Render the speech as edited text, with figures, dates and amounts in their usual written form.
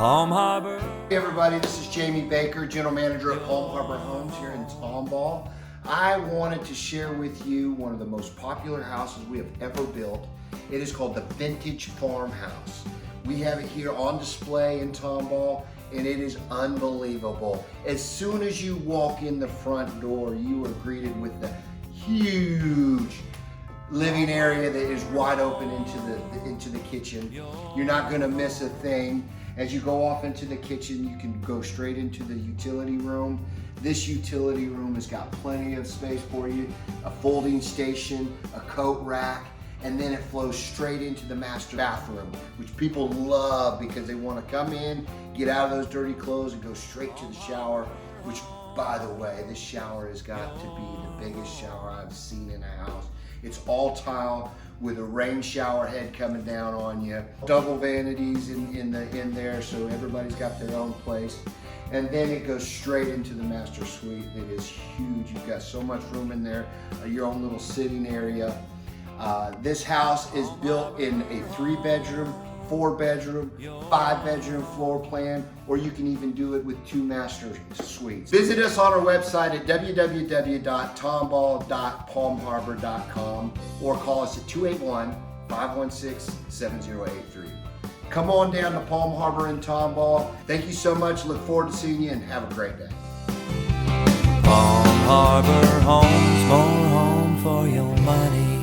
Palm Harbor. Hey everybody, this is Jamie Baker, General Manager at Palm Harbor Homes here in Tomball. I wanted to share with you one of the most popular houses we have ever built. It is called the Vintage Farmhouse. We have it here on display in Tomball, and it is unbelievable. As soon as you walk in the front door, you are greeted with the huge living area that is wide open into the kitchen. You're not going to miss a thing. As you go off into the kitchen, you can go straight into the utility room. This utility room has got plenty of space for you, a folding station, a coat rack, and then it flows straight into the master bathroom, which people love because they want to come in, get out of those dirty clothes, and go straight to the shower, which, by the way, this shower has got to be the biggest shower I've seen in a house. It's all tile with a rain shower head coming down on you. Double vanities in there, so everybody's got their own place. And then it goes straight into the master suite. It is huge. You've got so much room in there, your own little sitting area. This house is built in a 3-bedroom, 4-bedroom, 5-bedroom floor plan, or you can even do it with 2 master suites. Visit us on our website at www.tomball.palmharbor.com or call us at 281-516-7083. Come on down to Palm Harbor in Tomball. Thank you so much. Look forward to seeing you and have a great day. Palm Harbor Homes, more home for your money.